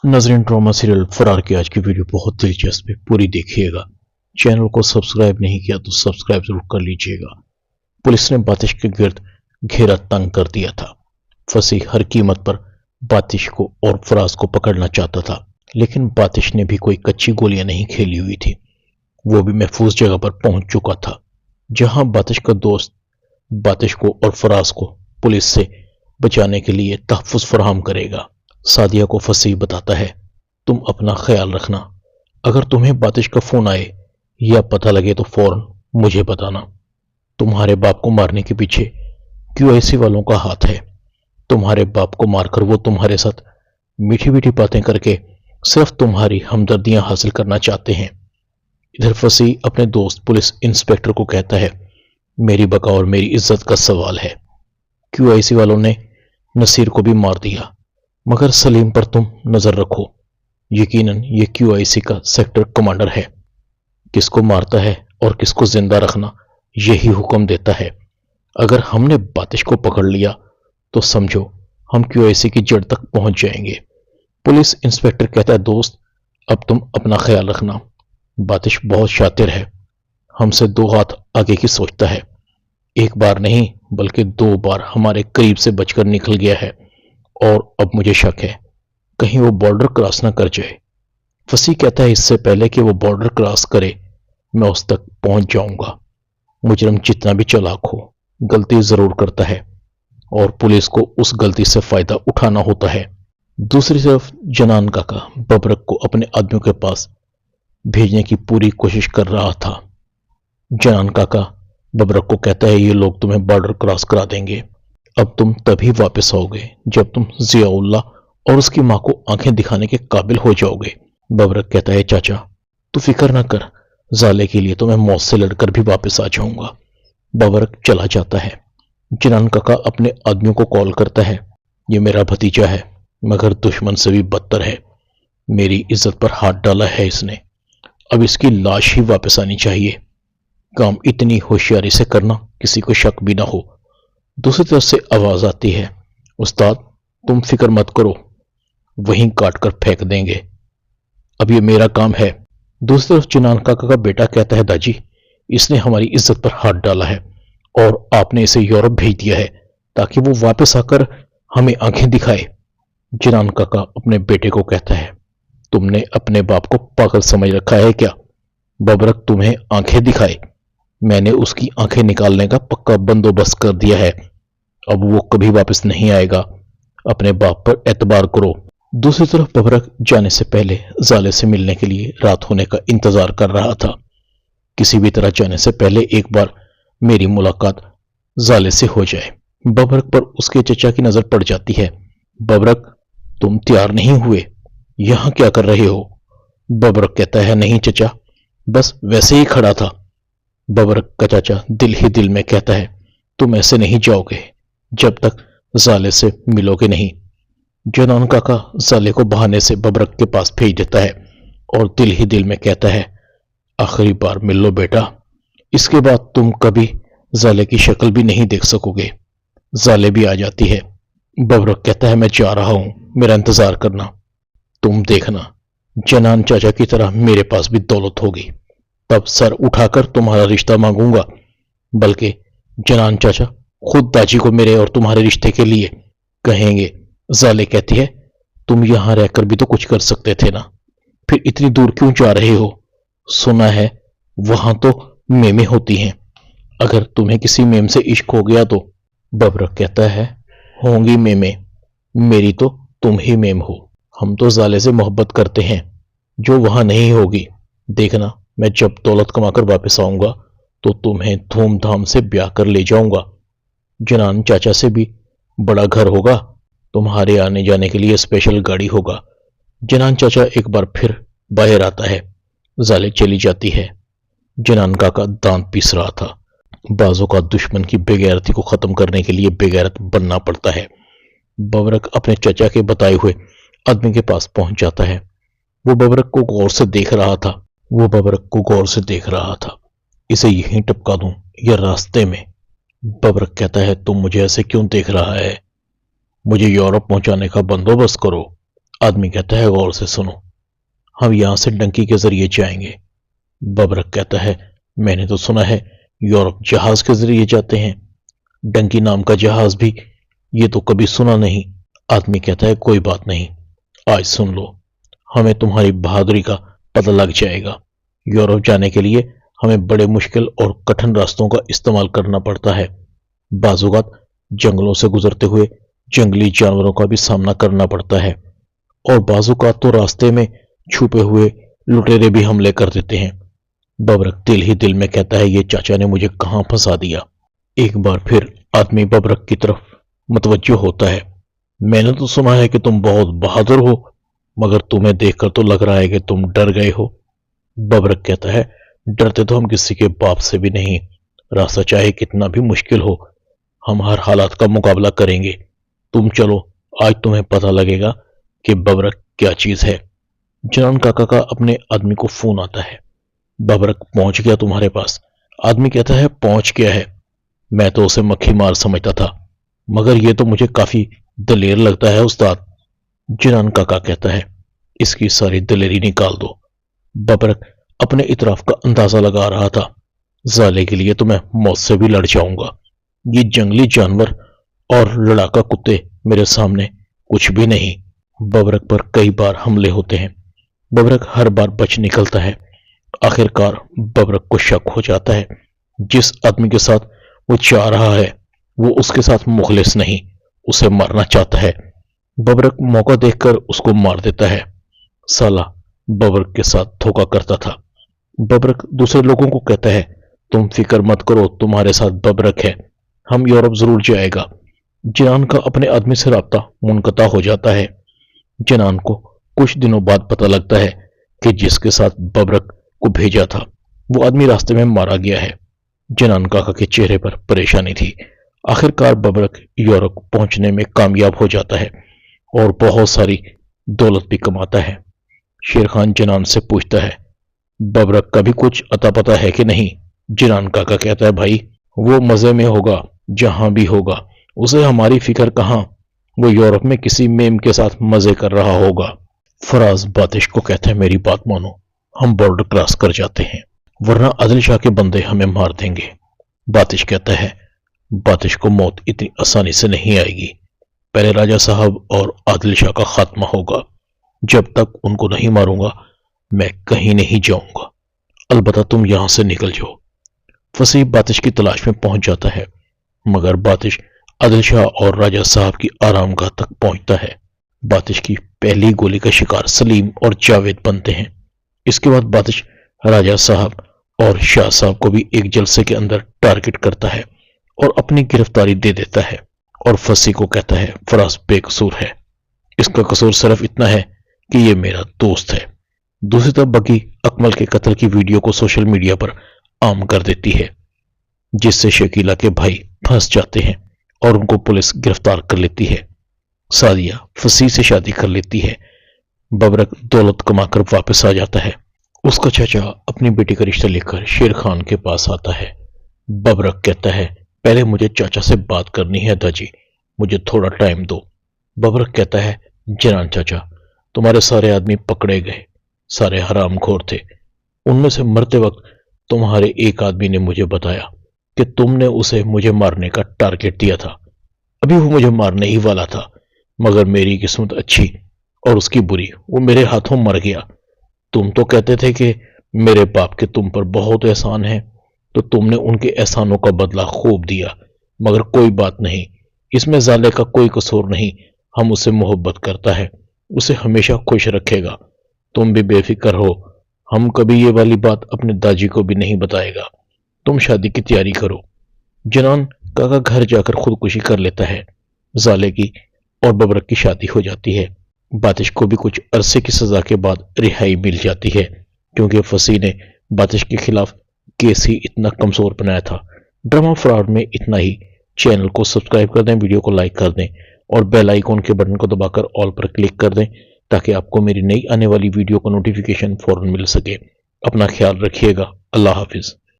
नाज़रीन, drama serial फरार की आज की वीडियो बहुत दिलचस्प है, पूरी देखिएगा। चैनल को सब्सक्राइब नहीं किया तो सब्सक्राइब जरूर कर लीजिएगा। पुलिस ने बातिश के गिर्द घेरा तंग कर दिया था। फंसी हर कीमत पर बातिश को और फराज को पकड़ना चाहता था, लेकिन बातिश ने भी कोई कच्ची गोलियां नहीं खेली हुई थी। वो भी महफूज जगह पर पहुंच चुका था, जहां बातिश का दोस्त बातिश को और फराज को पुलिस से बचाने के लिए तहफ्फुज़ फराहम करेगा। सादिया को फसीह बताता है, तुम अपना ख्याल रखना। अगर तुम्हें बातिश का फोन आए या पता लगे तो फौरन मुझे बताना। तुम्हारे बाप को मारने के पीछे QIC वालों का हाथ है। तुम्हारे बाप को मारकर वो तुम्हारे साथ मीठी मीठी बातें करके सिर्फ तुम्हारी हमदर्दियां हासिल करना चाहते हैं। इधर फसीह अपने दोस्त पुलिस इंस्पेक्टर को कहता है, मेरी बका और मेरी इज्जत का सवाल है। QIC वालों ने नसीर को भी मार दिया, मगर सलीम पर तुम नजर रखो। यकीनन ये QIC का सेक्टर कमांडर है। किसको मारता है और किसको जिंदा रखना यही हुक्म देता है। अगर हमने बातिश को पकड़ लिया तो समझो हम QIC की जड़ तक पहुंच जाएंगे। पुलिस इंस्पेक्टर कहता है, दोस्त अब तुम अपना ख्याल रखना। बातिश बहुत शातिर है, हमसे 2 हाथ आगे की सोचता है। एक बार नहीं बल्कि 2 बार हमारे करीब से बचकर निकल गया है, और अब मुझे शक है कहीं वो बॉर्डर क्रॉस ना कर जाए। फसीह कहता है, इससे पहले कि वो बॉर्डर क्रॉस करे मैं उस तक पहुंच जाऊंगा। मुजरम जितना भी चालाक हो गलती जरूर करता है, और पुलिस को उस गलती से फायदा उठाना होता है। दूसरी तरफ जनान काका बबरक को अपने आदमियों के पास भेजने की पूरी कोशिश कर रहा था। जनान काका बबरक को कहता है, ये लोग तुम्हें बॉर्डर क्रॉस करा देंगे। अब तुम तभी वापस आओगे जब तुम जियाउल्लाह और उसकी मां को आंखें दिखाने के काबिल हो जाओगे। बबरक कहता है, चाचा तू फिक्र ना कर, जाले के लिए तो मैं मौत से लड़कर भी वापस आ जाऊंगा। बबरक चला जाता है। जनान काका अपने आदमियों को कॉल करता है, ये मेरा भतीजा है मगर दुश्मन से भी बदतर है। मेरी इज्जत पर हाथ डाला है इसने, अब इसकी लाश ही वापस आनी चाहिए। काम इतनी होशियारी से करना किसी को शक भी ना हो। दूसरी तरफ से आवाज आती है, उस्ताद तुम फिक्र मत करो, वहीं काट कर फेंक देंगे, अब ये मेरा काम है। दूसरी तरफ जनान काका का बेटा कहता है, दाजी इसने हमारी इज्जत पर हाथ डाला है और आपने इसे यूरोप भेज दिया है ताकि वो वापस आकर हमें आंखें दिखाए। जनान काका अपने बेटे को कहता है, तुमने अपने बाप को पागल समझ रखा है क्या? बबरक तुम्हें आंखें दिखाए, मैंने उसकी आंखें निकालने का पक्का बंदोबस्त कर दिया है। अब वो कभी वापस नहीं आएगा, अपने बाप पर एतबार करो। दूसरी तरफ बबरक जाने से पहले जाले से मिलने के लिए रात होने का इंतजार कर रहा था। किसी भी तरह जाने से पहले एक बार मेरी मुलाकात जाले से हो जाए। बबरक पर उसके चचा की नजर पड़ जाती है। बबरक तुम तैयार नहीं हुए, यहां क्या कर रहे हो? बबरक कहता है, नहीं चचा बस वैसे ही खड़ा था। बबरक का चाचा दिल ही दिल में कहता है, तुम ऐसे नहीं जाओगे जब तक जाले से मिलोगे नहीं। जनान काका जाले को बहाने से बबरक के पास भेज देता है और दिल ही दिल में कहता है, आखिरी बार मिल लो बेटा, इसके बाद तुम कभी जाले की शक्ल भी नहीं देख सकोगे। जाले भी आ जाती है। बबरक कहता है, मैं जा रहा हूं, मेरा इंतजार करना। तुम देखना जनान चाचा की तरह मेरे पास भी दौलत होगी, तब सर उठाकर तुम्हारा रिश्ता मांगूंगा। बल्कि जनान चाचा खुद दाजी को मेरे और तुम्हारे रिश्ते के लिए कहेंगे। जाले कहती है, तुम यहां रहकर भी तो कुछ कर सकते थे ना, फिर इतनी दूर क्यों जा रहे हो? सुना है वहां तो मेमें होती हैं, अगर तुम्हें किसी मेम से इश्क हो गया तो? बबरक कहता है, होंगी मेमें, मेरी तो तुम ही मेम हो। हम तो जाले से मोहब्बत करते हैं, जो वहां नहीं होगी। देखना मैं जब दौलत कमाकर वापस आऊंगा तो तुम्हें धूमधाम से ब्याह कर ले जाऊंगा। जनान चाचा से भी बड़ा घर होगा, तुम्हारे आने जाने के लिए स्पेशल गाड़ी होगा। जनान चाचा एक बार फिर बाहर आता है। जाले चली जाती है। जनान काका दांत पीस रहा था। बाजों का दुश्मन की बेगैरती को खत्म करने के लिए बेगैरत बनना पड़ता है। बबरक अपने चाचा के बताए हुए आदमी के पास पहुंच जाता है। वो बबरक को गौर से देख रहा था। इसे यहीं टपका दूं या रास्ते में? बबरक कहता है, तुम मुझे ऐसे क्यों देख रहा है? मुझे यूरोप पहुंचाने का बंदोबस्त करो। आदमी कहता है गौर से सुनो, हम यहां से डंकी के जरिए जाएंगे। बबरक कहता है मैंने तो सुना है यूरोप जहाज के जरिए जाते हैं, डंकी नाम का जहाज भी ये तो कभी सुना नहीं। आदमी कहता है कोई बात नहीं, आज सुन लो, हमें तुम्हारी बहादुरी का पता लग जाएगा। यूरोप जाने के लिए हमें बड़े मुश्किल और कठिन रास्तों का इस्तेमाल करना पड़ता है। बाज़-औक़ात जंगलों से गुजरते हुए जंगली जानवरों का भी सामना करना पड़ता है, और बाज़-औक़ात तो रास्ते में छुपे हुए लुटेरे भी हमले कर देते हैं। बबरक दिल ही दिल में कहता है ये चाचा ने मुझे कहां फंसा दिया। एक बार फिर आदमी बबरक की तरफ मुतवज्जो होता है। मैंने तो सुना है कि तुम बहुत बहादुर हो, मगर तुम्हें देखकर तो लग रहा है कि तुम डर गए हो। बबरक कहता है डरते तो हम किसी के बाप से भी नहीं, रास्ता चाहे कितना भी मुश्किल हो, हम हर हालात का मुकाबला करेंगे। तुम चलो, आज तुम्हें पता लगेगा कि बबरक क्या चीज है। जनान काका का अपने आदमी को फोन आता है, बबरक पहुंच गया तुम्हारे पास। आदमी कहता है पहुंच गया है, मैं तो उसे मक्खी मार समझता था, मगर यह तो मुझे काफी दलेर लगता है उस्ताद। जनान काका कहता है इसकी सारी दलेरी निकाल दो। बबरक अपने इतराफ का अंदाजा लगा रहा था, जाले के लिए तो मैं मौत से भी लड़ जाऊंगा। ये जंगली जानवर और लड़ाका कुत्ते मेरे सामने कुछ भी नहीं। बबरक पर कई बार हमले होते हैं, बबरक हर बार बच निकलता है। आखिरकार बबरक को शक हो जाता है जिस आदमी के साथ वो जा रहा है वो उसके साथ मुखलिस नहीं, उसे मारना चाहता है। बबरक मौका देखकर उसको मार देता है। साला बबरक के साथ धोखा करता था। बबरक दूसरे लोगों को कहता है तुम फिक्र मत करो, तुम्हारे साथ बबरक है, हम यूरोप जरूर जाएगा। जनान का अपने आदमी से राब्ता मुनक़ता हो जाता है। जनान को कुछ दिनों बाद पता लगता है कि जिसके साथ बबरक को भेजा था वो आदमी रास्ते में मारा गया है। जनान काका के चेहरे पर परेशानी थी। आखिरकार बबरक यूरोप पहुंचने में कामयाब हो जाता है और बहुत सारी दौलत भी कमाता है। शेर खान जनान से पूछता है बबरक का भी कुछ अता पता है कि नहीं। जनान काका कहता है भाई वो मजे में होगा जहां भी होगा, उसे हमारी फिक्र कहां, वो यूरोप में किसी मेम के साथ मजे कर रहा होगा। फराज बातिश को कहता है मेरी बात मानो, हम बॉर्डर क्रॉस कर जाते हैं वरना आदिल शाह के बंदे हमें मार देंगे। बातिश कहता है बातिश को मौत इतनी आसानी से नहीं आएगी, पहले राजा साहब और आदिल शाह का खात्मा होगा। जब तक उनको नहीं मारूंगा मैं कहीं नहीं जाऊंगा, अलबत्ता तुम यहां से निकल जाओ। फसीह बातिश की तलाश में पहुंच जाता है, मगर बातिश आदिल शाह और राजा साहब की आरामगाह तक पहुंचता है। बातिश की पहली गोली का शिकार सलीम और जावेद बनते हैं। इसके बाद बातिश राजा साहब और शाह साहब को भी एक जलसे के अंदर टारगेट करता है और अपनी गिरफ्तारी दे देता है, और फसीह को कहता है फराज बेकसूर है, इसका कसूर सिर्फ इतना है कि ये मेरा दोस्त है। दूसरी तरफ बगी अकमल के कत्ल की वीडियो को सोशल मीडिया पर आम कर देती है, जिससे शकीला के भाई फंस जाते हैं और उनको पुलिस गिरफ्तार कर लेती है। सादिया फसीह से शादी कर लेती है। बबरक दौलत कमाकर वापस आ जाता है। उसका चाचा अपनी बेटी का रिश्ता लेकर शेर खान के पास आता है। बबरक कहता है पहले मुझे चाचा से बात करनी है दाजी, मुझे थोड़ा टाइम दो। बबरक कहता है जनान चाचा तुम्हारे सारे आदमी पकड़े गए, सारे हरामखोर थे, उनमें से मरते वक्त तुम्हारे एक आदमी ने मुझे बताया कि तुमने उसे मुझे मारने का टारगेट दिया था। अभी वो मुझे मारने ही वाला था, मगर मेरी किस्मत अच्छी और उसकी बुरी, वो मेरे हाथों मर गया। तुम तो कहते थे कि मेरे बाप के तुम पर बहुत एहसान है, तो तुमने उनके एहसानों का बदला खूब दिया, मगर कोई बात नहीं, इसमें जाले का कोई कसूर नहीं। हम उसे मोहब्बत करता है, उसे हमेशा खुश रखेगा। तुम भी बेफिक्र हो, हम कभी ये वाली बात अपने दाजी को भी नहीं बताएगा। तुम शादी की तैयारी करो। जनान काका घर जाकर खुदकुशी कर लेता है। जाले की और बबरक की शादी हो जाती है। बातिश को भी कुछ अरसे की सजा के बाद रिहाई मिल जाती है, क्योंकि फसीह ने बातिश के खिलाफ केस ही इतना कमजोर बनाया था। ड्रामा फ्रॉड में इतना ही। चैनल को सब्सक्राइब कर दें, वीडियो को लाइक कर दें और बेल आइकॉन के बटन को दबाकर ऑल पर क्लिक कर दें, ताकि आपको मेरी नई आने वाली वीडियो का नोटिफिकेशन फौरन मिल सके। अपना ख्याल रखिएगा। अल्लाह हाफिज।